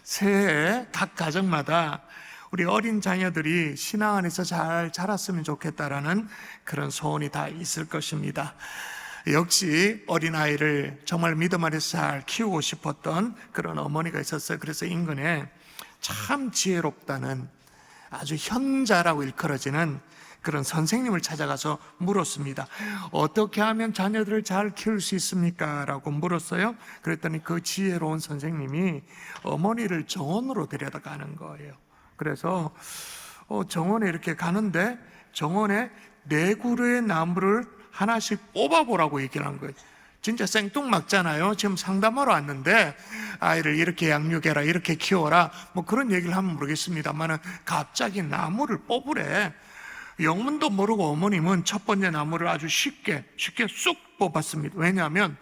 새해 각 가정마다 우리 어린 자녀들이 신앙 안에서 잘 자랐으면 좋겠다라는 그런 소원이 다 있을 것입니다. 역시 어린아이를 정말 믿음 안에서 잘 키우고 싶었던 그런 어머니가 있었어요. 그래서 인근에 참 지혜롭다는 아주 현자라고 일컬어지는 그런 선생님을 찾아가서 물었습니다. 어떻게 하면 자녀들을 잘 키울 수 있습니까? 라고 물었어요. 그랬더니 그 지혜로운 선생님이 어머니를 정원으로 데려다가는 거예요. 그래서 정원에 이렇게 가는데 정원에 4그루의 나무를 하나씩 뽑아보라고 얘기를 한 거예요. 진짜 생뚱맞잖아요. 지금 상담하러 왔는데 아이를 이렇게 양육해라, 이렇게 키워라, 뭐 그런 얘기를 하면 모르겠습니다만은 갑자기 나무를 뽑으래. 영문도 모르고 어머님은 첫 번째 나무를 아주 쉽게 쑥 뽑았습니다. 왜냐하면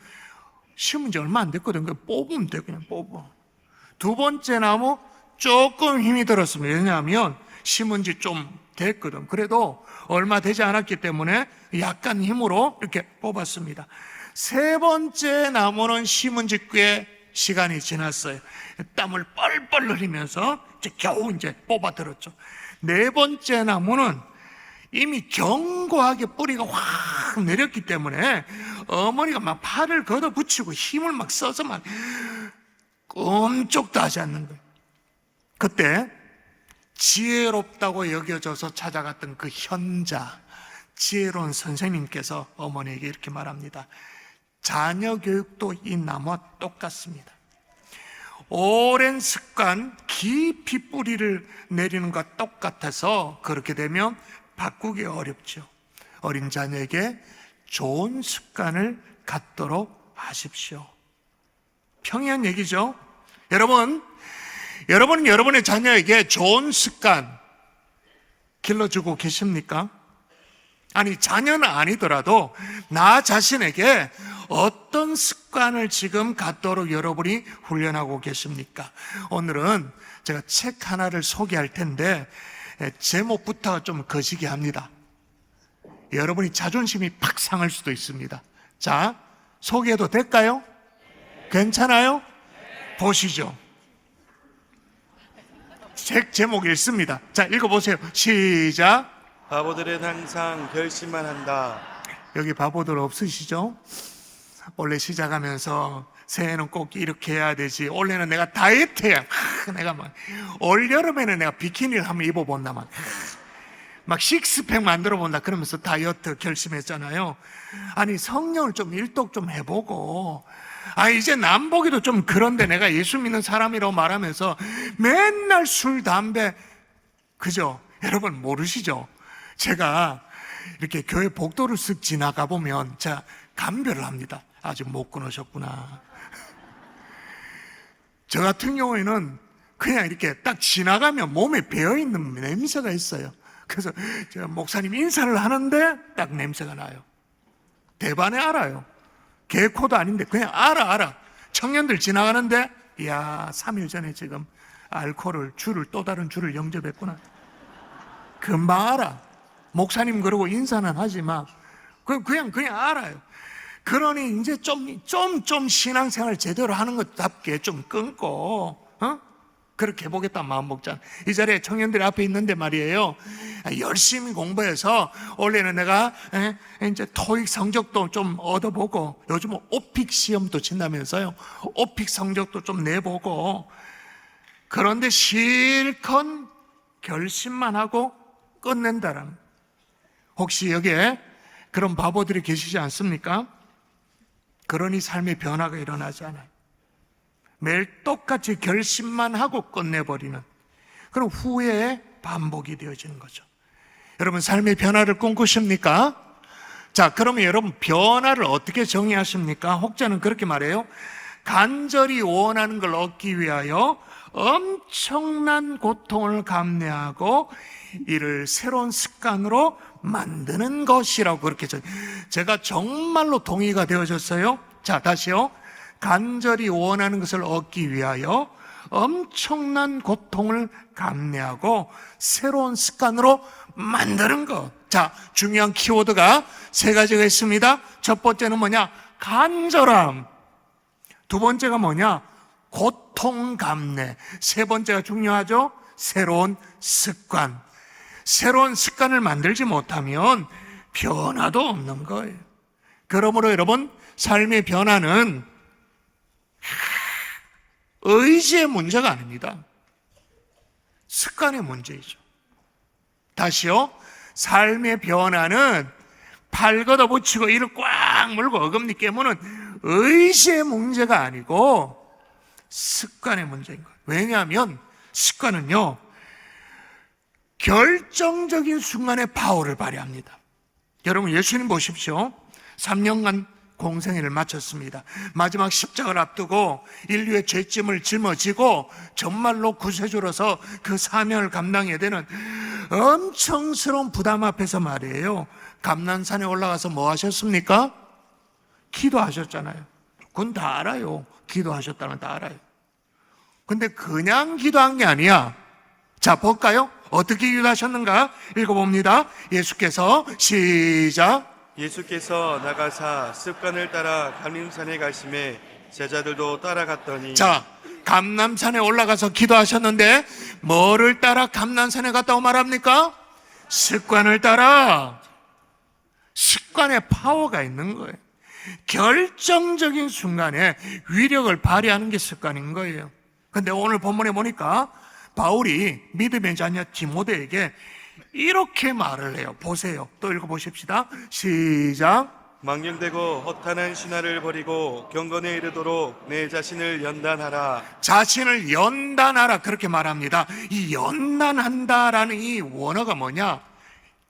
심은 지 얼마 안 됐거든. 뽑으면 돼, 그냥 뽑아. 두 번째 나무 조금 힘이 들었습니다. 왜냐하면 심은 지 좀 됐거든. 그래도 얼마 되지 않았기 때문에 약간 힘으로 이렇게 뽑았습니다. 세 번째 나무는 심은 지 꽤 시간이 지났어요. 땀을 뻘뻘 흘리면서 겨우 뽑아들었죠. 네 번째 나무는 이미 견고하게 뿌리가 확 내렸기 때문에 어머니가 막 팔을 걷어붙이고 힘을 막 써서 막 꼼짝도 하지 않는 거예요. 그때 지혜롭다고 여겨져서 찾아갔던 그 현자, 지혜로운 선생님께서 어머니에게 이렇게 말합니다. 자녀 교육도 이 나무와 똑같습니다. 오랜 습관, 깊이 뿌리를 내리는 것과 똑같아서 그렇게 되면 바꾸기 어렵죠. 어린 자녀에게 좋은 습관을 갖도록 하십시오. 평이한 얘기죠. 여러분은 여러분의 자녀에게 좋은 습관 길러주고 계십니까? 아니, 자녀는 아니더라도 나 자신에게 어떤 습관을 지금 갖도록 여러분이 훈련하고 계십니까? 오늘은 제가 책 하나를 소개할 텐데 제목부터 좀 거시기 합니다. 여러분이 자존심이 팍 상할 수도 있습니다. 자, 소개해도 될까요? 괜찮아요? 보시죠. 책 제목 읽습니다. 자, 읽어보세요. 시작. 바보들은 항상 결심만 한다. 여기 바보들 없으시죠? 원래 시작하면서 새해는 꼭 이렇게 해야 되지. 올해는 내가 다이어트야. 내가 막 올여름에는 내가 비키니를 한번 입어본다. 막 식스팩 만들어 본다. 그러면서 다이어트 결심했잖아요. 아니, 성령을 좀 일독 좀 해보고, 이제 남보기도 좀 그런데 내가 예수 믿는 사람이라고 말하면서 맨날 술, 담배, 그죠? 여러분 모르시죠? 제가 이렇게 교회 복도를 쓱 지나가 보면 제가 감별을 합니다. 아직 못 끊으셨구나. 저 같은 경우에는 그냥 이렇게 딱 지나가면 몸에 배어있는 냄새가 있어요. 그래서 제가 목사님 인사를 하는데 딱 냄새가 나요. 대반에 알아요. 개코도 아닌데 그냥 알아. 청년들 지나가는데, 이야, 3일 전에 지금 알코올을 또 다른 줄을 영접했구나. 금방 알아. 목사님 그러고 인사는 하지만 그냥 알아요. 그러니 이제 좀 신앙생활 제대로 하는 것답게 좀 끊고, 그렇게 해보겠다는 마음 먹잖아. 이 자리에 청년들이 앞에 있는데 말이에요. 열심히 공부해서 원래는 내가 이제 토익 성적도 좀 얻어보고, 요즘은 오픽 시험도 친다면서요. 오픽 성적도 좀 내보고, 그런데 실컷 결심만 하고 끝낸다라는. 혹시 여기에 그런 바보들이 계시지 않습니까? 그러니 삶의 변화가 일어나지 않아요. 매일 똑같이 결심만 하고 끝내버리는, 그럼 후회의 반복이 되어지는 거죠. 여러분, 삶의 변화를 꿈꾸십니까? 자, 그러면 여러분 변화를 어떻게 정의하십니까? 혹자는 그렇게 말해요. 간절히 원하는 걸 얻기 위하여 엄청난 고통을 감내하고 이를 새로운 습관으로 만드는 것이라고 그렇게 제가 정말로 동의가 되어졌어요. 자, 다시요. 간절히 원하는 것을 얻기 위하여 엄청난 고통을 감내하고 새로운 습관으로 만드는 것. 자, 중요한 키워드가 3가지가 있습니다. 첫 번째는 뭐냐? 간절함. 두 번째가 뭐냐? 고통 감내. 세 번째가 중요하죠. 새로운 습관. 새로운 습관을 만들지 못하면 변화도 없는 거예요. 그러므로 여러분, 삶의 변화는 의지의 문제가 아닙니다. 습관의 문제이죠. 다시요. 삶의 변화는 팔 걷어붙이고 이를 꽉 물고 어금니 깨무는 의지의 문제가 아니고 습관의 문제인 거예요. 왜냐하면 습관은요, 결정적인 순간에 파워를 발휘합니다. 여러분, 예수님 보십시오. 3년간 공생애를 마쳤습니다. 마지막 십자가를 앞두고 인류의 죄짐을 짊어지고 정말로 구세주로서 그 사명을 감당해야 되는 엄청스러운 부담 앞에서 말이에요, 감난산에 올라가서 뭐 하셨습니까? 기도하셨잖아요. 그건 다 알아요. 기도하셨다는 다 알아요. 근데 그냥 기도한 게 아니야. 자, 볼까요? 어떻게 기도하셨는가? 읽어봅니다. 예수께서 시작. 예수께서 나가사 습관을 따라 감림산에 가심에 제자들도 따라갔더니. 자, 감람산에 올라가서 기도하셨는데 뭐를 따라 감람산에 갔다고 말합니까? 습관을 따라. 습관에 파워가 있는 거예요. 결정적인 순간에 위력을 발휘하는 게 습관인 거예요. 근데 오늘 본문에 보니까 바울이 믿음의 자녀 디모데에게 이렇게 말을 해요. 보세요. 또 읽어보십시다. 시작. 망령되고 허탄한 신화를 버리고 경건에 이르도록 내 자신을 연단하라. 자신을 연단하라, 그렇게 말합니다. 이 연단한다라는 이 원어가 뭐냐?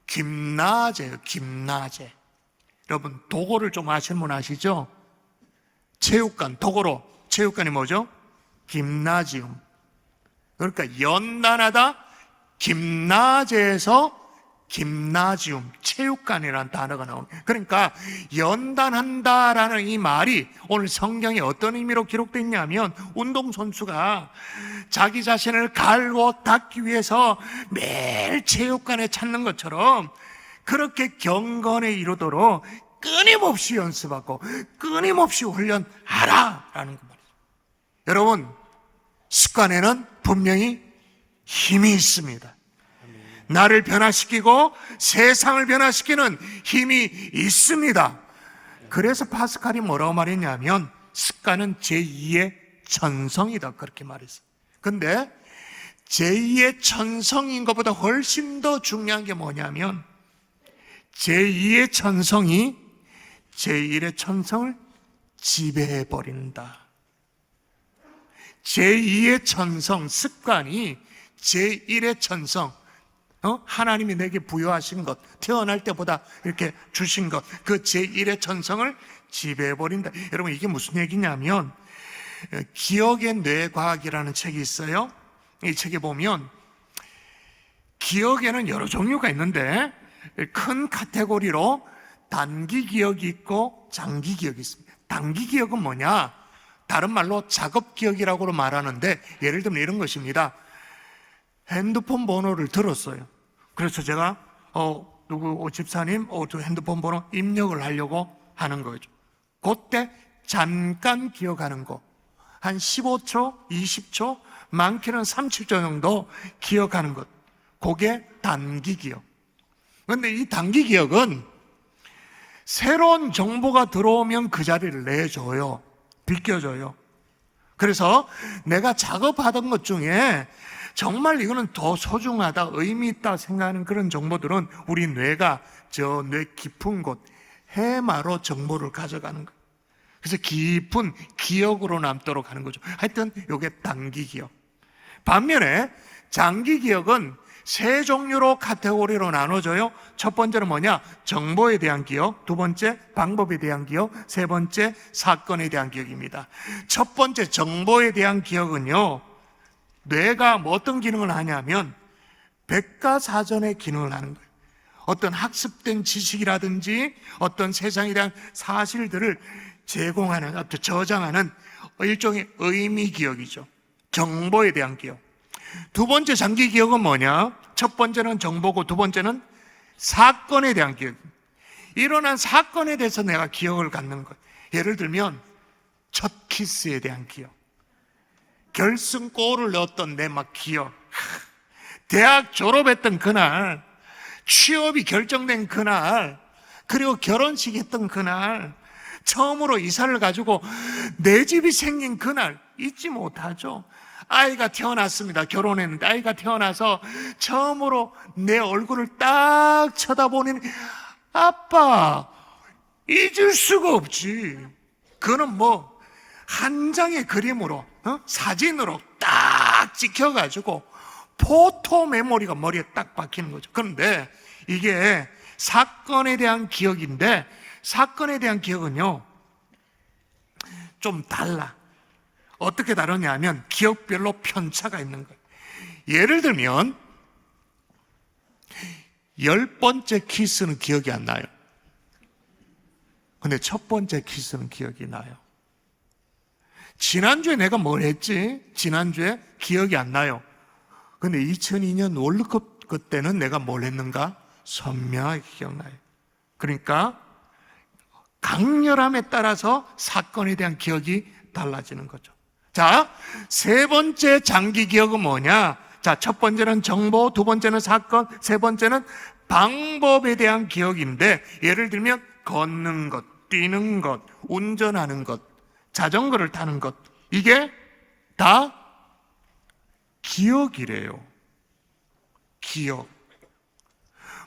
김나제예요. 김나제. 여러분, 도고를 좀 아시는 분 아시죠? 체육관, 도고로 체육관이 뭐죠? 김나지움. 그러니까 연단하다, 김나제에서 김나지움, 체육관이라는 단어가 나옵니다. 그러니까 연단한다라는 이 말이 오늘 성경에 어떤 의미로 기록되어 있냐면, 운동선수가 자기 자신을 갈고 닦기 위해서 매일 체육관에 찾는 것처럼 그렇게 경건에 이르도록 끊임없이 연습하고 끊임없이 훈련하라 라는 그 말이죠. 여러분, 습관에는 분명히 힘이 있습니다. 나를 변화시키고 세상을 변화시키는 힘이 있습니다. 그래서 파스칼이 뭐라고 말했냐면, 습관은 제2의 천성이다, 그렇게 말했어요. 근데 제2의 천성인 것보다 훨씬 더 중요한 게 뭐냐면, 제2의 천성이 제1의 천성을 지배해버린다. 제2의 천성, 습관이 제1의 천성, 하나님이 내게 부여하신 것, 태어날 때보다 이렇게 주신 것, 그 제1의 천성을 지배해버린다. 여러분, 이게 무슨 얘기냐면, 기억의 뇌과학이라는 책이 있어요. 이 책에 보면 기억에는 여러 종류가 있는데 큰 카테고리로 단기 기억이 있고 장기 기억이 있습니다. 단기 기억은 뭐냐? 다른 말로 작업 기억이라고 말하는데, 예를 들면 이런 것입니다. 핸드폰 번호를 들었어요. 그래서 제가 누구 집사님 저 핸드폰 번호 입력을 하려고 하는 거죠. 그때 잠깐 기억하는 거, 한 15초, 20초, 많게는 30초 정도 기억하는 것, 그게 단기 기억. 그런데 이 단기 기억은 새로운 정보가 들어오면 그 자리를 내줘요. 비껴줘요. 그래서 내가 작업하던 것 중에 정말 이거는 더 소중하다, 의미 있다 생각하는 그런 정보들은 우리 뇌가 저 뇌 깊은 곳 해마로 정보를 가져가는 거예요. 그래서 깊은 기억으로 남도록 하는 거죠. 하여튼 이게 단기 기억. 반면에 장기 기억은 세 종류로 카테고리로 나눠져요. 첫 번째는 뭐냐? 정보에 대한 기억, 두 번째 방법에 대한 기억, 세 번째 사건에 대한 기억입니다. 첫 번째 정보에 대한 기억은요, 뇌가 뭐 어떤 기능을 하냐면 백과사전의 기능을 하는 거예요. 어떤 학습된 지식이라든지 어떤 세상에 대한 사실들을 제공하는, 어떤 저장하는 일종의 의미 기억이죠. 정보에 대한 기억. 두 번째 장기 기억은 뭐냐? 첫 번째는 정보고 두 번째는 사건에 대한 기억. 일어난 사건에 대해서 내가 기억을 갖는 것. 예를 들면 첫 키스에 대한 기억, 결승골을 넣었던 내 막 기억, 대학 졸업했던 그날, 취업이 결정된 그날, 그리고 결혼식 했던 그날, 처음으로 이사를 가지고 내 집이 생긴 그날 잊지 못하죠. 아이가 태어났습니다. 결혼했는데 아이가 태어나서 처음으로 내 얼굴을 딱 쳐다보는 아빠, 잊을 수가 없지. 그거는 뭐 한 장의 그림으로, 사진으로 딱 찍혀가지고 포토 메모리가 머리에 딱 박히는 거죠. 그런데 이게 사건에 대한 기억인데, 사건에 대한 기억은요 좀 달라. 어떻게 다르냐 하면 기억별로 편차가 있는 거예요. 예를 들면 10번째 키스는 기억이 안 나요. 근데 첫 번째 키스는 기억이 나요. 지난주에 내가 뭘 했지? 지난주에 기억이 안 나요. 근데 2002년 월드컵 그때는 내가 뭘 했는가? 선명하게 기억나요. 그러니까 강렬함에 따라서 사건에 대한 기억이 달라지는 거죠. 자, 세 번째 장기 기억은 뭐냐? 자, 첫 번째는 정보, 두 번째는 사건, 세 번째는 방법에 대한 기억인데, 예를 들면 걷는 것, 뛰는 것, 운전하는 것, 자전거를 타는 것, 이게 다 기억이래요. 기억.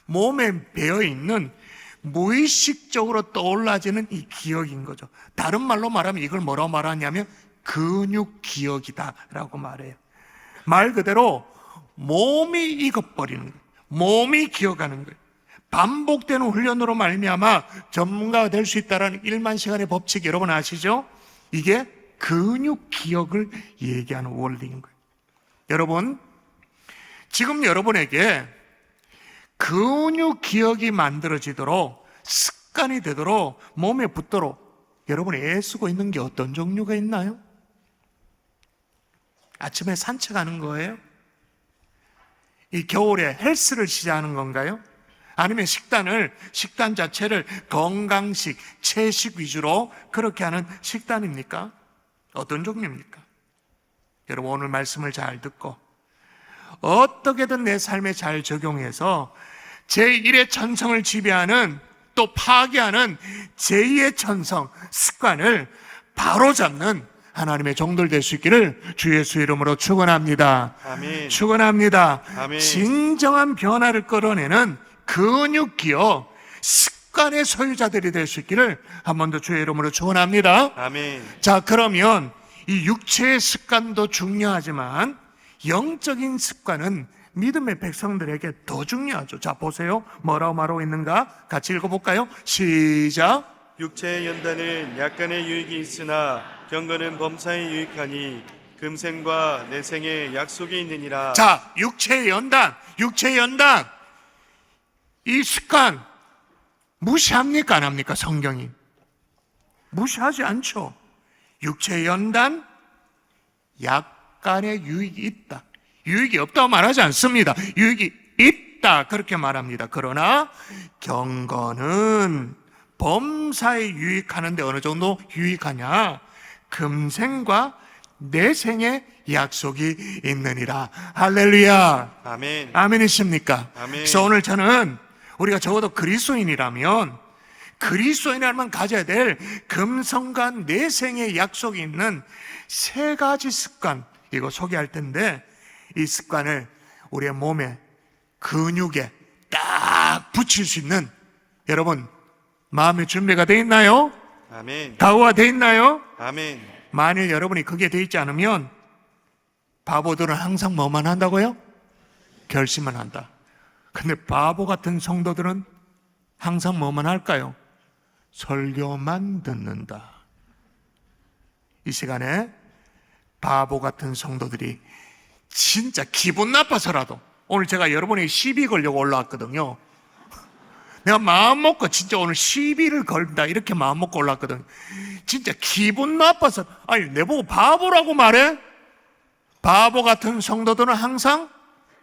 몸에 배어있는 무의식적으로 떠올라지는 이 기억인 거죠. 다른 말로 말하면 이걸 뭐라고 말하냐면 근육 기억이다라고 말해요. 말 그대로 몸이 익어버리는 거예요. 몸이 기억하는 거예요. 반복되는 훈련으로 말미암아 전문가가 될 수 있다는 1만 시간의 법칙 여러분 아시죠? 이게 근육 기억을 얘기하는 원리인 거예요. 여러분, 지금 여러분에게 근육 기억이 만들어지도록, 습관이 되도록, 몸에 붙도록 여러분이 애쓰고 있는 게 어떤 종류가 있나요? 아침에 산책하는 거예요? 이 겨울에 헬스를 시작하는 건가요? 아니면 식단 자체를 건강식, 채식 위주로 그렇게 하는 식단입니까? 어떤 종류입니까? 여러분, 오늘 말씀을 잘 듣고 어떻게든 내 삶에 잘 적용해서 제1의 천성을 지배하는, 또 파괴하는 제2의 천성, 습관을 바로잡는 하나님의 종들 될 수 있기를 주 예수 이름으로 축원합니다. 아멘. 축원합니다. 아멘. 진정한 변화를 끌어내는 근육 기억, 습관의 소유자들이 될 수 있기를 한 번 더 주의 이름으로 축원합니다. 아멘. 자, 그러면 이 육체의 습관도 중요하지만 영적인 습관은 믿음의 백성들에게 더 중요하죠. 자, 보세요. 뭐라고 말하고 있는가? 같이 읽어볼까요? 시작. 육체의 연단은 약간의 유익이 있으나 경건은 범사에 유익하니 금생과 내생에 약속이 있느니라. 자, 육체의 연단. 이 습관 무시합니까? 안 합니까? 성경이 무시하지 않죠. 육체의 연단, 약간의 유익이 있다. 유익이 없다고 말하지 않습니다. 유익이 있다 그렇게 말합니다. 그러나 경건은 범사에 유익하는데 어느 정도 유익하냐? 금생과 내생에 약속이 있느니라. 할렐루야. 아멘. 아멘이십니까? 아멘. 그래서 오늘 저는 우리가 적어도 그리스도인이라면 가져야 될 금성과 내생의 약속이 있는 세 가지 습관, 이거 소개할 텐데, 이 습관을 우리의 몸에, 근육에 딱 붙일 수 있는, 여러분 마음의 준비가 돼 있나요? 아멘. 각오가 돼 있나요? 아멘. 만일 여러분이 그게 돼 있지 않으면 바보들은 항상 뭐만 한다고요? 결심만 한다. 근데 바보 같은 성도들은 항상 뭐만 할까요? 설교만 듣는다. 이 시간에 바보 같은 성도들이 진짜 기분 나빠서라도, 오늘 제가 여러분에게 시비 걸려고 올라왔거든요. 내가 마음 먹고 진짜 오늘 시비를 걸다 이렇게 마음 먹고 올라왔거든요. 진짜 기분 나빠서, 아니 내보고 바보라고 말해? 바보 같은 성도들은 항상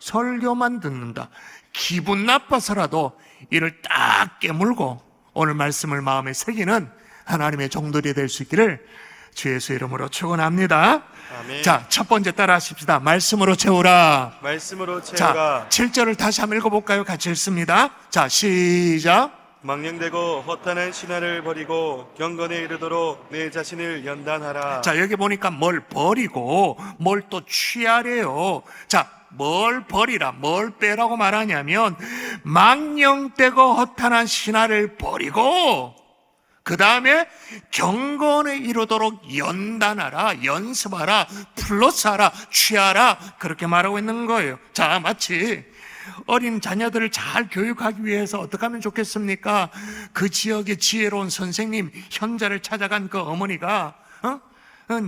설교만 듣는다. 기분 나빠서라도 이를 딱 깨물고 오늘 말씀을 마음에 새기는 하나님의 종들이 될 수 있기를 주 예수 이름으로 축원합니다. 아멘. 자, 첫 번째 따라 하십시다. 말씀으로 채우라. 말씀으로 자, 채우라. 7절을 다시 한번 읽어볼까요? 같이 읽습니다. 자, 시작. 망령되고 허탄한 신화를 버리고 경건에 이르도록 내 자신을 연단하라. 자, 여기 보니까 뭘 버리고 뭘 또 취하래요. 자, 뭘 버리라, 뭘 빼라고 말하냐면 망령되고 허탄한 신화를 버리고 그 다음에 경건에 이르도록 연단하라, 연습하라, 플러스하라, 취하라, 그렇게 말하고 있는 거예요. 자, 마치 어린 자녀들을 잘 교육하기 위해서 어떻게 하면 좋겠습니까? 그 지역의 지혜로운 선생님, 현자를 찾아간 그 어머니가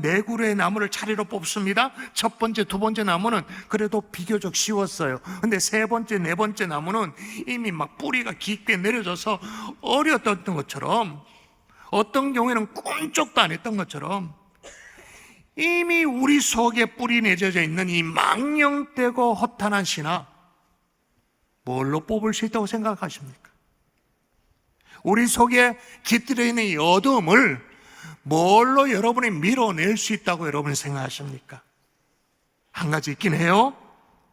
네 그루의 나무를 차례로 뽑습니다. 첫 번째, 두 번째 나무는 그래도 비교적 쉬웠어요. 근데 세 번째, 네 번째 나무는 이미 막 뿌리가 깊게 내려져서 어려웠던 것처럼, 어떤 경우에는 꿈쩍도 안 했던 것처럼 이미 우리 속에 뿌리 내져져 있는 이 망령되고 허탄한 신화, 뭘로 뽑을 수 있다고 생각하십니까? 우리 속에 깃들어 있는 이 어둠을 뭘로 여러분이 밀어낼 수 있다고 여러분이 생각하십니까? 한 가지 있긴 해요.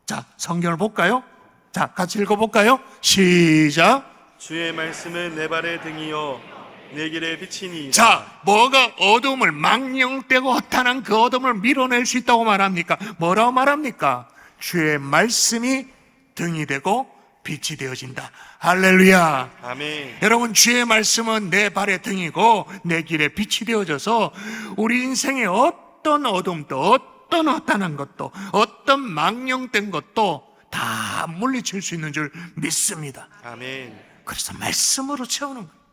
자, 성경을 볼까요? 자, 같이 읽어볼까요? 시작. 주의 말씀은 내 발의 등이요 내 길의 빛이니이다. 자, 뭐가 어둠을, 망령되고 허탄한 그 어둠을 밀어낼 수 있다고 말합니까? 뭐라고 말합니까? 주의 말씀이 등이 되고 빛이 되어진다. 할렐루야. 아멘. 여러분, 주의 말씀은 내 발의 등이고 내 길에 빛이 되어져서 우리 인생의 어떤 어둠도, 어떤 허탄한 것도, 어떤 망령된 것도 다 물리칠 수 있는 줄 믿습니다. 아멘. 그래서 말씀으로 채우는 거예요.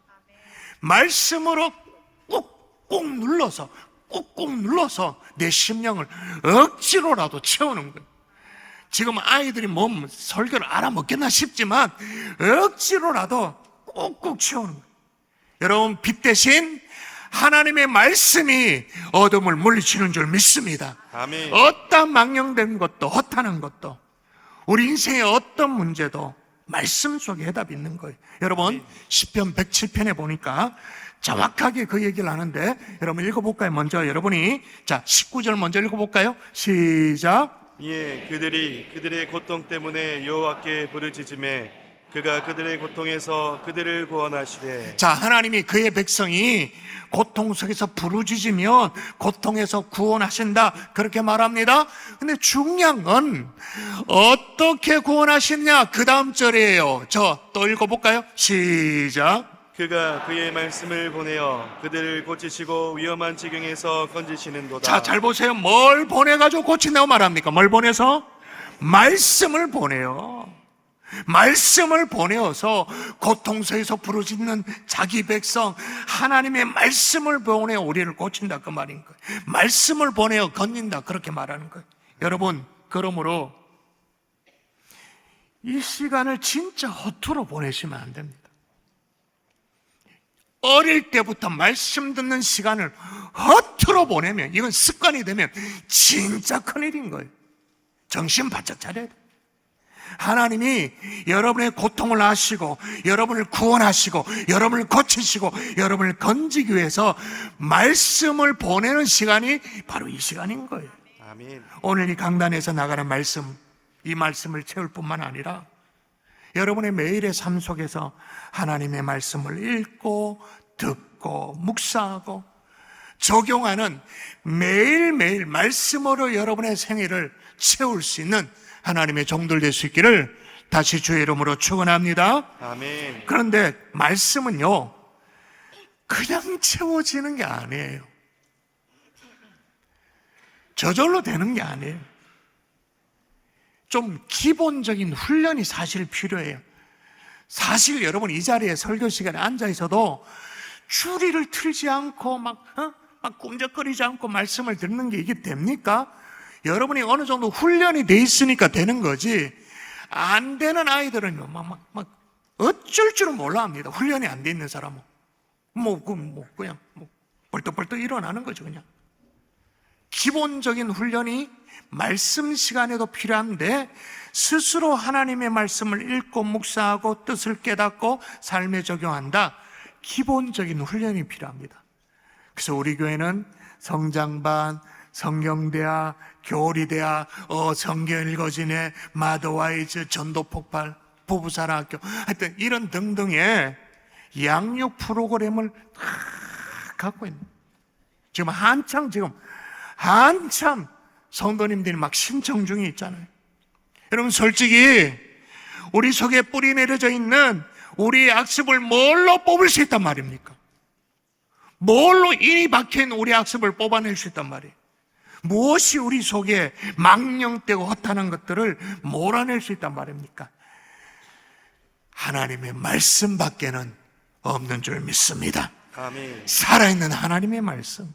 말씀으로 꾹꾹 눌러서, 꾹꾹 눌러서 내 심령을 억지로라도 채우는 거예요. 지금 아이들이 몸 설교를 알아먹겠나 싶지만 억지로라도 꾹꾹 채우는 거예요. 여러분, 빛 대신 하나님의 말씀이 어둠을 물리치는 줄 믿습니다. 아멘. 어떤 망령된 것도 허탄한 것도 우리 인생의 어떤 문제도 말씀 속에 해답이 있는 거예요. 여러분, 시편 107편에 보니까 정확하게 그 얘기를 하는데, 여러분 읽어볼까요? 먼저 여러분이, 자, 19절 먼저 읽어볼까요? 시작. 예, 그들이 그들의 고통 때문에 여호와께 부르짖음에 그가 그들의 고통에서 그들을 구원하시되. 자, 하나님이 그의 백성이 고통 속에서 부르짖으면 고통에서 구원하신다, 그렇게 말합니다. 근데 중요한 건 어떻게 구원하시느냐, 그 다음 절이에요. 저 또 읽어볼까요? 시작. 그가 그의 말씀을 보내어 그들을 고치시고 위험한 지경에서 건지시는도다. 자, 잘 보세요. 뭘 보내가지고 고친다고 말합니까? 뭘 보내서? 말씀을 보내요. 말씀을 보내어서 고통서에서 부르짖는 자기 백성, 하나님의 말씀을 보내어 우리를 고친다, 그 말인 거예요. 말씀을 보내어 건진다, 그렇게 말하는 거예요. 여러분, 그러므로 이 시간을 진짜 허투루 보내시면 안 됩니다. 어릴 때부터 말씀 듣는 시간을 허투루 보내면, 이건 습관이 되면 진짜 큰일인 거예요. 정신 바짝 차려야 돼요. 하나님이 여러분의 고통을 아시고 여러분을 구원하시고 여러분을 고치시고 여러분을 건지기 위해서 말씀을 보내는 시간이 바로 이 시간인 거예요. 아멘. 오늘 이 강단에서 나가는 말씀, 이 말씀을 채울 뿐만 아니라 여러분의 매일의 삶 속에서 하나님의 말씀을 읽고 듣고 묵상하고 적용하는 매일매일 말씀으로 여러분의 생애를 채울 수 있는 하나님의 종들 될 수 있기를 다시 주의 이름으로 축원합니다. 아멘. 그런데 말씀은요, 그냥 채워지는 게 아니에요. 저절로 되는 게 아니에요. 좀 기본적인 훈련이 사실 필요해요. 사실 여러분, 이 자리에 설교 시간에 앉아 있어도 주리를 틀지 않고 막 꿈적거리지 않고 말씀을 듣는 게 이게 됩니까? 여러분이 어느 정도 훈련이 돼 있으니까 되는 거지, 안 되는 아이들은요, 어쩔 줄은 몰라 합니다. 훈련이 안 돼 있는 사람은. 그냥 벌떡벌떡 일어나는 거죠, 그냥. 기본적인 훈련이 말씀 시간에도 필요한데, 스스로 하나님의 말씀을 읽고 묵상하고 뜻을 깨닫고 삶에 적용한다. 기본적인 훈련이 필요합니다. 그래서 우리 교회는 성장반, 성경대학, 교리대학, 성경 읽어지네, 마더와이즈, 전도폭발, 부부사랑학교, 하여튼 이런 등등의 양육 프로그램을 다 갖고 있는, 지금 한참 성도님들이 막 신청 중에 있잖아요. 여러분, 솔직히 우리 속에 뿌리 내려져 있는 우리의 악습을 뭘로 뽑을 수 있단 말입니까? 뭘로 인이 박혀있는 우리 악습을 뽑아낼 수 있단 말이에요? 무엇이 우리 속에 망령되고 허탄한 것들을 몰아낼 수 있단 말입니까? 하나님의 말씀밖에는 없는 줄 믿습니다. 아멘. 살아있는 하나님의 말씀,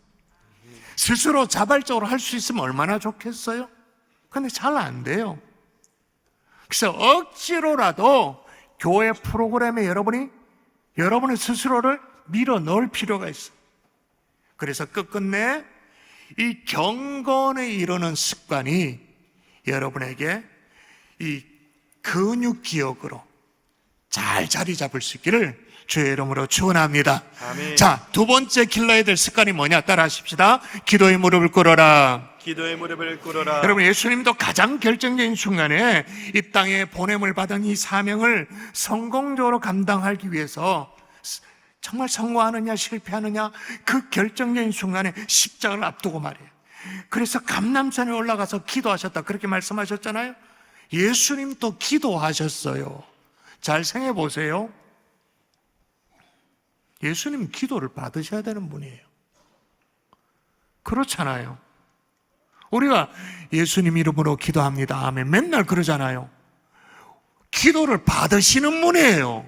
스스로 자발적으로 할 수 있으면 얼마나 좋겠어요? 근데 잘 안 돼요. 그래서 억지로라도 교회 프로그램에 여러분의 스스로를 밀어 넣을 필요가 있어요. 그래서 끝끝내 이 경건에 이르는 습관이 여러분에게 이 근육 기억으로 잘 자리 잡을 수 있기를 주의 이름으로 축원합니다. 아멘. 자, 두 번째 길러야 될 습관이 뭐냐? 따라 하십시다. 기도의 무릎을 꿇어라. 기도의 무릎을 꿇어라. 여러분, 예수님도 가장 결정적인 순간에 이 땅에 보냄을 받은 이 사명을 성공적으로 감당하기 위해서 정말 성공하느냐 실패하느냐 그 결정적인 순간에 십자가를 앞두고 말이에요. 그래서 감람산에 올라가서 기도하셨다, 그렇게 말씀하셨잖아요. 예수님도 기도하셨어요. 잘 생각해 보세요. 예수님 기도를 받으셔야 되는 분이에요. 그렇잖아요. 우리가 예수님 이름으로 기도합니다, 아멘, 맨날 그러잖아요. 기도를 받으시는 분이에요.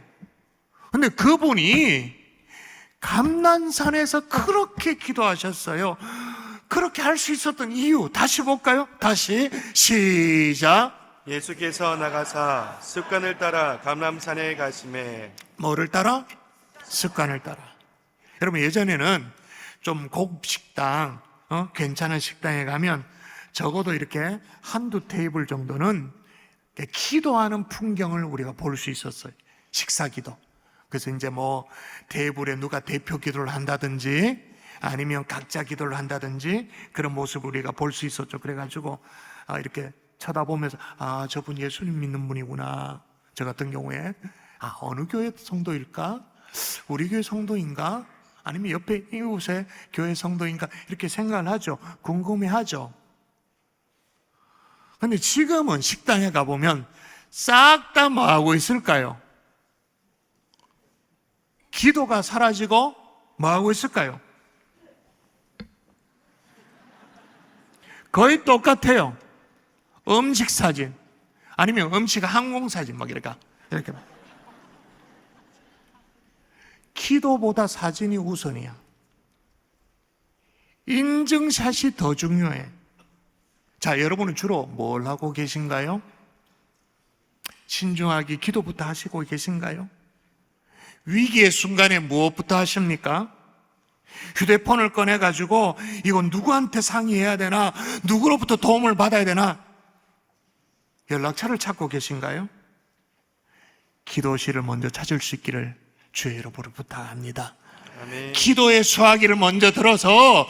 근데 그분이 감난산에서 그렇게 기도하셨어요. 그렇게 할 수 있었던 이유 다시 볼까요? 다시 시작. 예수께서 나가사 습관을 따라 감람산에 가심에. 뭐를 따라? 습관을 따라. 여러분, 예전에는 좀 고급 식당, 괜찮은 식당에 가면 적어도 이렇게 한두 테이블 정도는 기도하는 풍경을 우리가 볼 수 있었어요. 식사기도. 그래서 이제 뭐 테이블에 누가 대표 기도를 한다든지 아니면 각자 기도를 한다든지 그런 모습을 우리가 볼 수 있었죠. 그래가지고 이렇게 쳐다보면서 저분 예수님 믿는 분이구나. 저 같은 경우에 어느 교회 성도일까? 우리 교회 성도인가? 아니면 옆에 이웃의 교회 성도인가? 이렇게 생각을 하죠. 궁금해하죠. 근데 지금은 식당에 가보면 싹 다 뭐 하고 있을까요? 기도가 사라지고 뭐 하고 있을까요? 거의 똑같아요. 음식 사진 아니면 음식 항공 사진 막 이렇게 기도보다 사진이 우선이야. 인증샷이 더 중요해. 자, 여러분은 주로 뭘 하고 계신가요? 신중하게 기도부터 하시고 계신가요? 위기의 순간에 무엇부터 하십니까? 휴대폰을 꺼내가지고 이건 누구한테 상의해야 되나? 누구로부터 도움을 받아야 되나? 연락처를 찾고 계신가요? 기도실을 먼저 찾을 수 있기를 주의 이름으로 부탁합니다. 아멘. 기도의 수화기를 먼저 들어서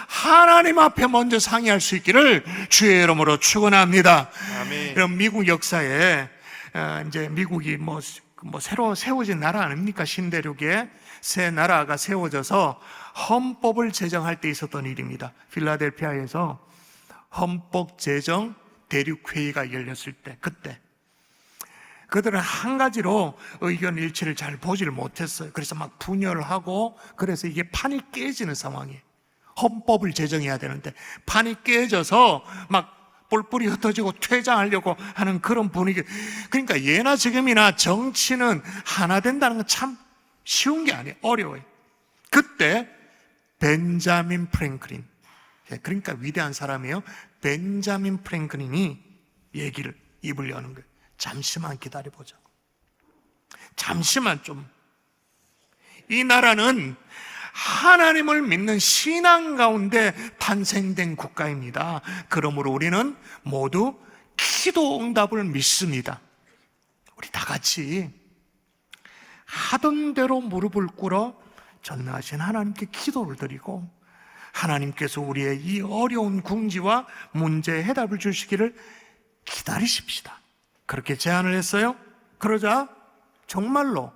하나님 앞에 먼저 상의할 수 있기를 주의 이름으로 축원합니다. 아멘. 이런 미국 역사에 이제 미국이 뭐 새로 세워진 나라 아닙니까? 신대륙에 새 나라가 세워져서 헌법을 제정할 때 있었던 일입니다. 필라델피아에서 헌법 제정 대륙회의가 열렸을 때, 그때 그들은 한 가지로 의견 일치를 잘 보지를 못했어요. 그래서 막 분열을 하고, 그래서 이게 판이 깨지는 상황이에요. 헌법을 제정해야 되는데 판이 깨져서 막 뿔뿔이 흩어지고 퇴장하려고 하는 그런 분위기. 그러니까 예나 지금이나 정치는 하나 된다는 건 참 쉬운 게 아니에요. 어려워요. 그때 벤자민 프랭클린, 그러니까 위대한 사람이에요. 벤자민 프랭클린이 입을 여는 거예요. 잠시만 기다려보자. 잠시만 좀. 이 나라는 하나님을 믿는 신앙 가운데 탄생된 국가입니다. 그러므로 우리는 모두 기도 응답을 믿습니다. 우리 다 같이 하던 대로 무릎을 꿇어 전능하신 하나님께 기도를 드리고 하나님께서 우리의 이 어려운 궁지와 문제의 해답을 주시기를 기다리십시다. 그렇게 제안을 했어요. 그러자 정말로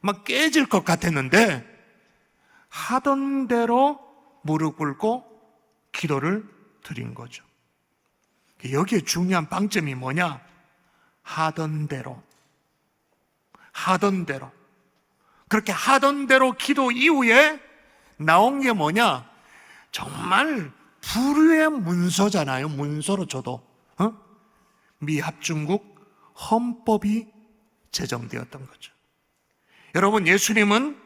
막 깨질 것 같았는데 하던 대로 무릎 꿇고 기도를 드린 거죠. 여기에 중요한 방점이 뭐냐? 하던 대로. 그렇게 하던 대로 기도 이후에 나온 게 뭐냐? 정말 불후의 문서잖아요. 문서로 줘도 미합중국 헌법이 제정되었던 거죠. 여러분, 예수님은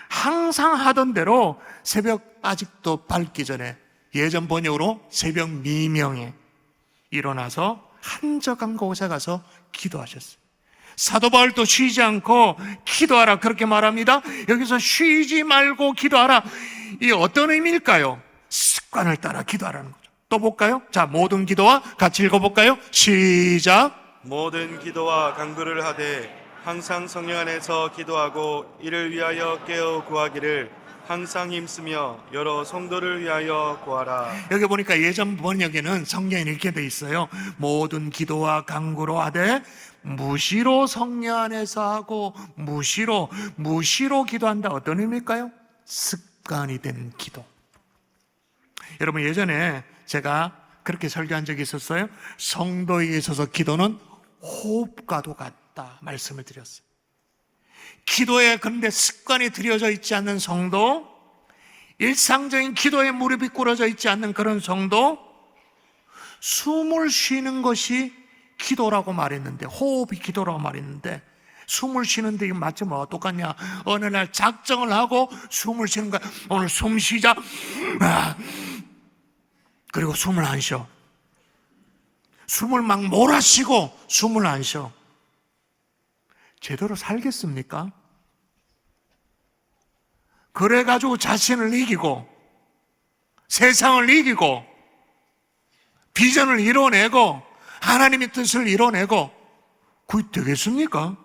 항상 하던 대로 새벽 아직도 밝기 전에, 예전 번역으로 새벽 미명에 일어나서 한적한 곳에 가서 기도하셨어요. 사도 바울도 쉬지 않고 기도하라 그렇게 말합니다. 여기서 쉬지 말고 기도하라, 이 어떤 의미일까요? 습관을 따라 기도하라는 거죠. 또 볼까요? 자, 모든 기도와 같이 읽어볼까요? 시작. 모든 기도와 간구를 하되 항상 성령 안에서 기도하고 이를 위하여 깨어 구하기를 항상 힘쓰며 여러 성도를 위하여 구하라. 여기 보니까 예전 번역에는 성경에 이렇게 돼 있어요. 모든 기도와 간구로 하되 무시로 성령 안에서 하고 무시로 기도한다. 어떤 의미일까요? 습관이 된 기도. 여러분, 예전에 제가 그렇게 설교한 적이 있었어요. 성도에게 있어서 기도는 호흡과도 같다 말씀을 드렸어요. 기도에 그런데 습관이 들여져 있지 않는 성도, 일상적인 기도에 무릎이 꿇어져 있지 않는 그런 성도, 숨을 쉬는 것이 기도라고 말했는데, 호흡이 기도라고 말했는데, 숨을 쉬는데 이거 맞지 뭐가 똑같냐? 어느 날 작정을 하고 숨을 쉬는 거야. 오늘 숨 쉬자. 그리고 숨을 안 쉬어. 숨을 막 몰아쉬고 숨을 안 쉬어. 제대로 살겠습니까? 그래가지고 자신을 이기고 세상을 이기고 비전을 이뤄내고 하나님의 뜻을 이뤄내고 그게 되겠습니까?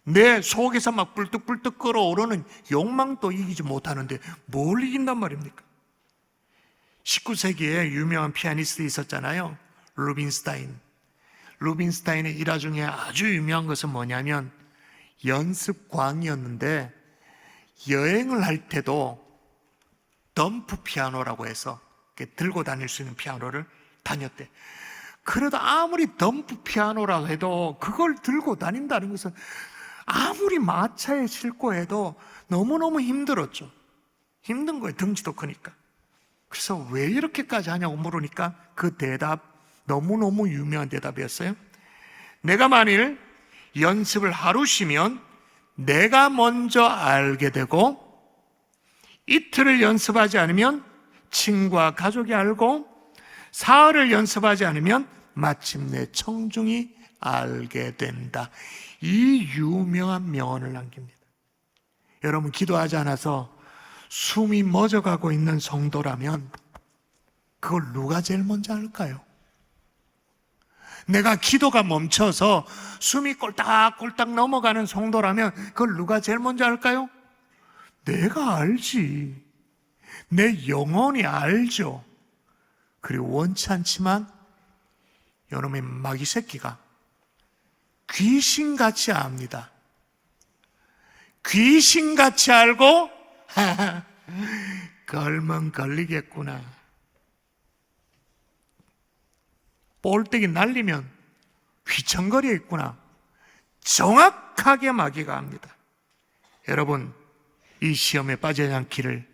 내 속에서 막 뿔뚝뿔뚝 끓어오르는 욕망도 이기지 못하는데 뭘 이긴단 말입니까? 19세기에 유명한 피아니스트 있었잖아요. 루빈스타인의 일화 중에 아주 유명한 것은 뭐냐면 연습광이었는데 여행을 할 때도 덤프 피아노라고 해서 들고 다닐 수 있는 피아노를 다녔대. 그래도 아무리 덤프 피아노라고 해도 그걸 들고 다닌다는 것은 아무리 마차에 싣고 해도 너무너무 힘들었죠. 힘든 거예요. 덩치도 크니까. 그래서 왜 이렇게까지 하냐고 물으니까 그 대답, 너무너무 유명한 대답이었어요. 내가 만일 연습을 하루 쉬면 내가 먼저 알게 되고, 이틀을 연습하지 않으면 친구와 가족이 알고, 사흘을 연습하지 않으면 마침내 청중이 알게 된다. 이 유명한 명언을 남깁니다. 여러분, 기도하지 않아서 숨이 멎어가고 있는 성도라면 그걸 누가 제일 먼저 알까요? 내가 기도가 멈춰서 숨이 꼴딱꼴딱 넘어가는 성도라면 그걸 누가 제일 먼저 알까요? 내가 알지. 내 영혼이 알죠. 그리고 원치 않지만 여러분의 마귀 새끼가 귀신같이 압니다. 귀신같이 알고 걸면 걸리겠구나. 볼때기 날리면 휘청거려 있구나. 정확하게 마귀가 합니다. 여러분, 이 시험에 빠지지 않기를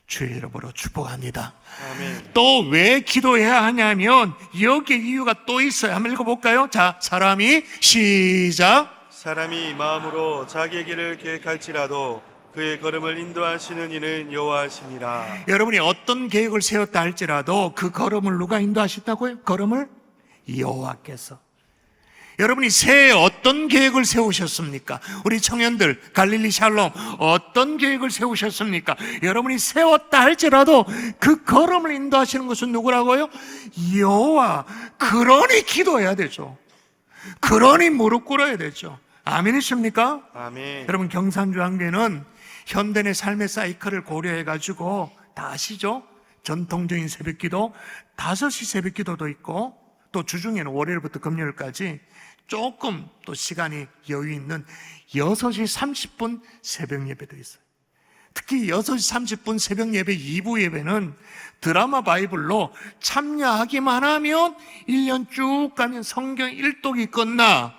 주의 이름으로 축복합니다. 아멘. 또 왜 기도해야 하냐면 여기에 이유가 또 있어요. 한번 읽어볼까요? 자, 사람이 시작. 사람이 마음으로 자기의 길을 계획할지라도 그의 걸음을 인도하시는 이는 여호와시니라. 여러분이 어떤 계획을 세웠다 할지라도 그 걸음을 누가 인도하신다고요? 걸음을 여호와께서. 여러분이 새해 어떤 계획을 세우셨습니까? 우리 청년들, 갈릴리 샬롬 어떤 계획을 세우셨습니까? 여러분이 세웠다 할지라도 그 걸음을 인도하시는 것은 누구라고요? 여호와. 그러니 기도해야 되죠. 그러니 무릎 꿇어야 되죠. 아멘이십니까? 아멘. 여러분, 경산주한계는 현대의 삶의 사이클을 고려해가지고 다 아시죠? 전통적인 새벽기도 5시 새벽기도도 있고 또 주중에는 월요일부터 금요일까지 조금 또 시간이 여유 있는 6시 30분 새벽 예배도 있어요. 특히 6시 30분 새벽 예배 2부 예배는 드라마 바이블로 참여하기만 하면 1년 쭉 가면 성경 1독이 끝나.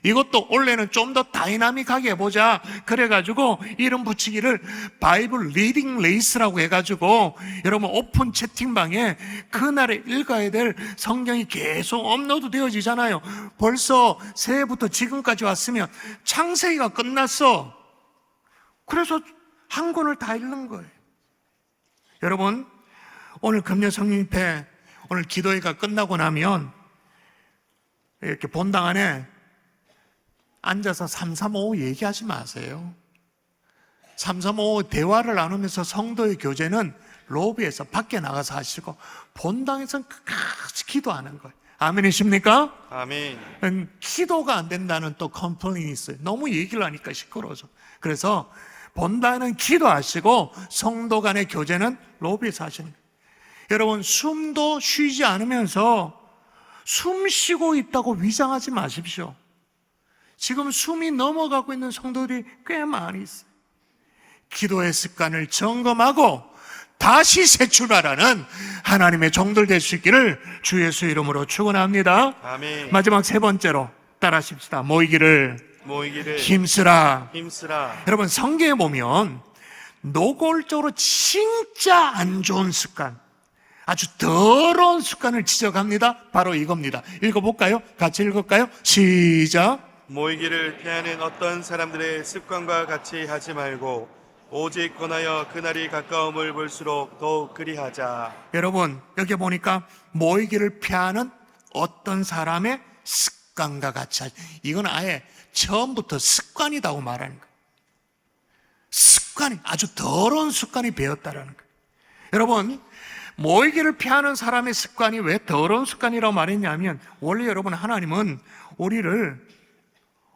이것도 원래는 좀 더 다이나믹하게 해보자 그래가지고 이름 붙이기를 바이블 리딩 레이스라고 해가지고 여러분 오픈 채팅방에 그날에 읽어야 될 성경이 계속 업로드 되어지잖아요. 벌써 새해부터 지금까지 왔으면 창세기가 끝났어. 그래서 한 권을 다 읽는 거예요. 여러분, 오늘 금요 성령집회 오늘 기도회가 끝나고 나면 이렇게 본당 안에 앉아서 335 얘기하지 마세요. 335 대화를 나누면서 성도의 교제는 로비에서 밖에 나가서 하시고 본당에서는 끝까지 기도하는 거예요. 아멘이십니까? 아멘. 기도가 안 된다는 또 컴플레인이 있어요. 너무 얘기를 하니까 시끄러워서. 그래서 본당은 기도하시고 성도 간의 교제는 로비에서 하시는 거예요. 여러분, 숨도 쉬지 않으면서 숨 쉬고 있다고 위장하지 마십시오. 지금 숨이 넘어가고 있는 성도들이 꽤 많이 있어요. 기도의 습관을 점검하고 다시 새 출발하는 하나님의 종들 될 수 있기를 주 예수 이름으로 축원합니다. 아멘. 마지막 세 번째로 따라하십시다. 모이기를 힘쓰라. 여러분, 성경에 보면 노골적으로 진짜 안 좋은 습관, 아주 더러운 습관을 지적합니다. 바로 이겁니다. 읽어볼까요? 같이 읽을까요? 시작. 모이기를 피하는 어떤 사람들의 습관과 같이 하지 말고 오직 권하여 그날이 가까움을 볼수록 더욱 그리하자. 여러분, 여기 보니까 모이기를 피하는 어떤 사람의 습관과 같이 하자. 이건 아예 처음부터 습관이라고 말하는 거예요. 습관이, 아주 더러운 습관이 배었다라는 거예요. 여러분, 모이기를 피하는 사람의 습관이 왜 더러운 습관이라고 말했냐면, 원래 여러분, 하나님은 우리를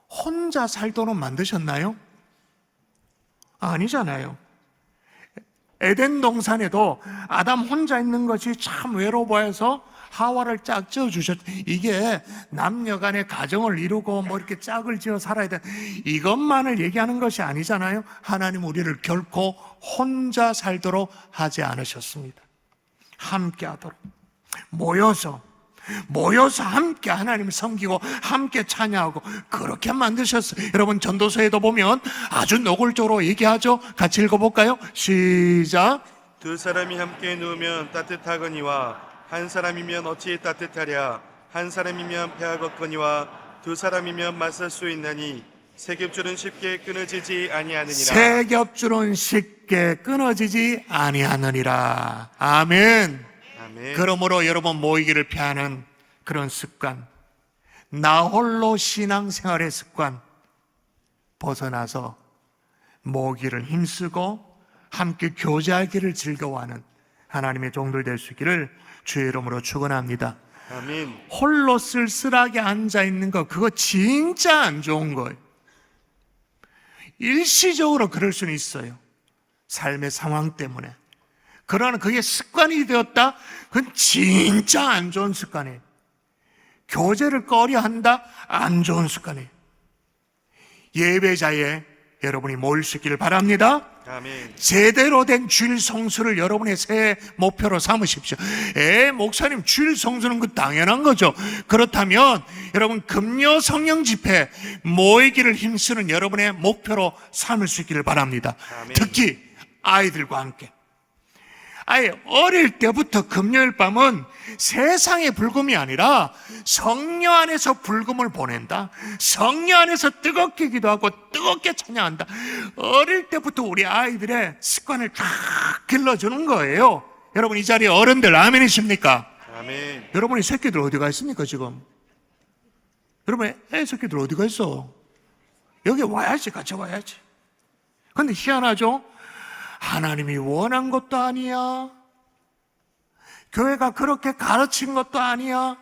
혼자 살도록 만드셨나요? 아니잖아요. 에덴 동산에도 아담 혼자 있는 것이 참 외로워 보여서 하와를 짝 지어주셨. 이게 남녀 간의 가정을 이루고 뭐 이렇게 짝을 지어 살아야 돼, 이것만을 얘기하는 것이 아니잖아요. 하나님 우리를 결코 혼자 살도록 하지 않으셨습니다. 함께 하도록, 모여서 함께 하나님을 섬기고 함께 찬양하고 그렇게 만드셨어요. 여러분, 전도서에도 보면 아주 노골적으로 얘기하죠. 같이 읽어볼까요? 시작. 두 사람이 함께 누우면 따뜻하거니와 한 사람이면 어찌 따뜻하랴. 한 사람이면 패하겠거니와 두 사람이면 맞설 수 있나니 세 겹줄은 쉽게 끊어지지 아니하느니라. 세 겹줄은 쉽게 끊어지지 아니하느니라. 아멘. 아멘. 그러므로 여러분, 모이기를 피하는 그런 습관, 나 홀로 신앙생활의 습관 벗어나서 모이기를 힘쓰고 함께 교제하기를 즐거워하는 하나님의 종들 될 수 있기를 주의 이름으로 축원합니다. 아멘. 홀로 쓸쓸하게 앉아있는 거, 그거 진짜 안 좋은 거예요. 일시적으로 그럴 수는 있어요. 삶의 상황 때문에. 그러나 그게 습관이 되었다? 그건 진짜 안 좋은 습관이에요. 교제를 꺼려한다? 안 좋은 습관이에요. 예배자에 여러분이 모일 수 있기를 바랍니다. 아멘. 제대로 된 주일 성수를 여러분의 새해 목표로 삼으십시오. 목사님, 주일 성수는 그 당연한 거죠. 그렇다면 여러분, 금요 성령 집회 모이기를 힘쓰는 여러분의 목표로 삼을 수 있기를 바랍니다. 아멘. 특히 아이들과 함께, 아예 어릴 때부터 금요일 밤은 세상의 불금이 아니라 성령 안에서 불금을 보낸다. 성령 안에서 뜨겁게 기도하고 뜨겁게 찬양한다. 어릴 때부터 우리 아이들의 습관을 쫙 길러주는 거예요. 여러분, 이 자리에 어른들 아멘이십니까? 아멘. 여러분의 새끼들 어디가 있습니까 지금? 여러분 애 새끼들 어디가 있어? 여기 와야지, 같이 와야지. 근데 희한하죠? 하나님이 원한 것도 아니야. 교회가 그렇게 가르친 것도 아니야.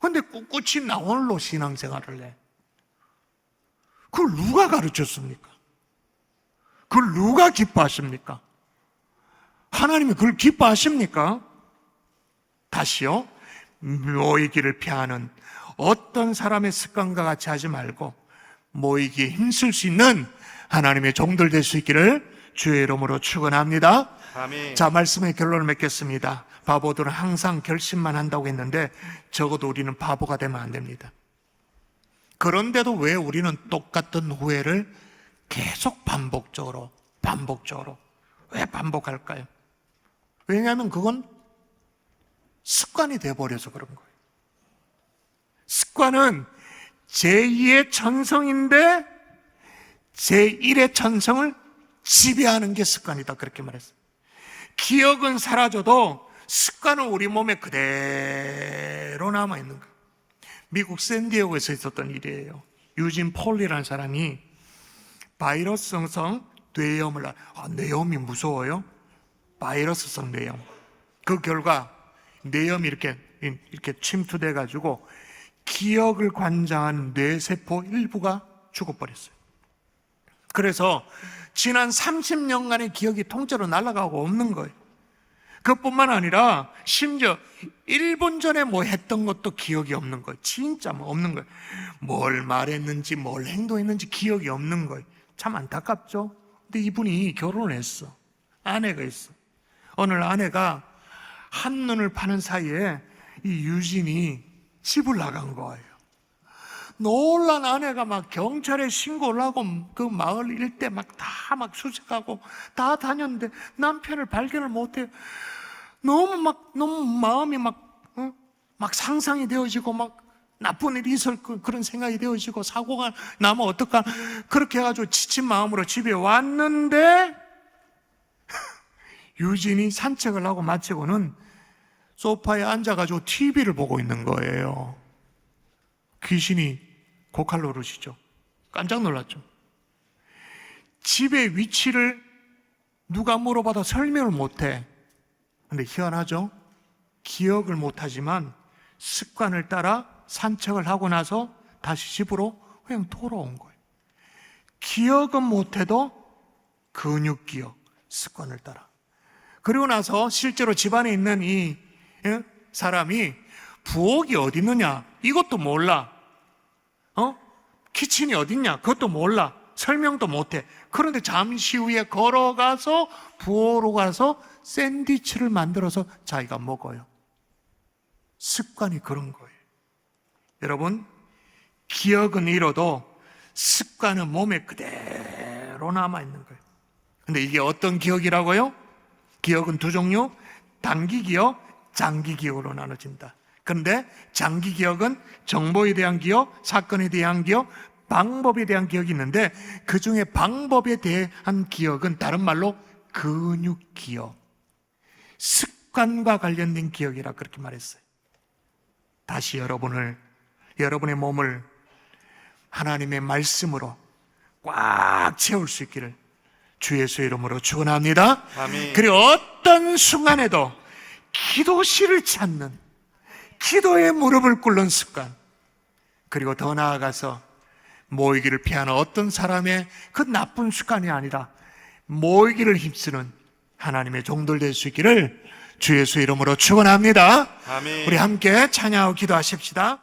근데 꿋꿋이 나 홀로 신앙생활을 해. 그걸 누가 가르쳤습니까? 그걸 누가 기뻐하십니까? 하나님이 그걸 기뻐하십니까? 다시요, 모이기를 피하는 어떤 사람의 습관과 같이 하지 말고 모이기에 힘쓸 수 있는 하나님의 종들 될 수 있기를 주의 이름으로 축원합니다. 아멘. 자, 말씀의 결론을 맺겠습니다. 바보들은 항상 결심만 한다고 했는데 적어도 우리는 바보가 되면 안 됩니다. 그런데도 왜 우리는 똑같은 후회를 계속 반복적으로 왜 반복할까요? 왜냐하면 그건 습관이 되어버려서 그런 거예요. 습관은 제2의 천성인데 제1의 천성을 지배하는 게 습관이다, 그렇게 말했어요. 기억은 사라져도 습관은 우리 몸에 그대로 남아있는 거예요. 미국 샌디에고에서 있었던 일이에요. 유진 폴리라는 사람이 바이러스성 뇌염을, 뇌염이 무서워요? 바이러스성 뇌염. 그 결과 뇌염이 이렇게 침투돼 가지고 기억을 관장하는 뇌세포 일부가 죽어버렸어요. 그래서 지난 30년간의 기억이 통째로 날아가고 없는 거예요. 그것뿐만 아니라 심지어 1분 전에 뭐 했던 것도 기억이 없는 거예요. 진짜 뭐 없는 거예요. 뭘 말했는지 뭘 행동했는지 기억이 없는 거예요. 참 안타깝죠? 근데 이분이 결혼을 했어. 아내가 있어. 오늘 아내가 한눈을 파는 사이에 이 유진이 집을 나간 거예요. 놀란 아내가 막 경찰에 신고를 하고 그 마을 일대 다 수색하고 다 다녔는데 남편을 발견을 못해요. 너무 마음이 막 상상이 되어지고 막 나쁜 일이 있을 그런 생각이 되어지고 사고가 나면 어떡하, 그렇게 해가지고 지친 마음으로 집에 왔는데 유진이 산책을 하고 마치고는 소파에 앉아가지고 TV를 보고 있는 거예요. 귀신이 고칼 노릇이죠. 깜짝 놀랐죠. 집의 위치를 누가 물어봐도 설명을 못해. 근데 희한하죠? 기억을 못하지만 습관을 따라 산책을 하고 나서 다시 집으로 그냥 돌아온 거예요. 기억은 못해도 근육 기억, 습관을 따라. 그리고 나서 실제로 집안에 있는 이 사람이 부엌이 어디 있느냐 이것도 몰라. 키친이 어디 있냐 그것도 몰라. 설명도 못해. 그런데 잠시 후에 걸어가서 부엌으로 가서 샌드위치를 만들어서 자기가 먹어요. 습관이 그런 거예요. 여러분, 기억은 잃어도 습관은 몸에 그대로 남아있는 거예요. 근데 이게 어떤 기억이라고요? 기억은 두 종류, 단기 기억, 장기 기억으로 나눠진다. 그런데 장기 기억은 정보에 대한 기억, 사건에 대한 기억, 방법에 대한 기억이 있는데 그 중에 방법에 대한 기억은 다른 말로 근육 기억, 습관과 관련된 기억이라 그렇게 말했어요. 다시 여러분의 몸을 하나님의 말씀으로 꽉 채울 수 있기를 주 예수의 이름으로 축원합니다. 아멘. 그리고 어떤 순간에도 기도실을 찾는, 기도에 무릎을 꿇는 습관, 그리고 더 나아가서 모이기를 피하는 어떤 사람의 그 나쁜 습관이 아니라 모이기를 힘쓰는 하나님의 종들 될 수 있기를 주 예수의 이름으로 축원합니다. 아멘. 우리 함께 찬양하고 기도하십시다.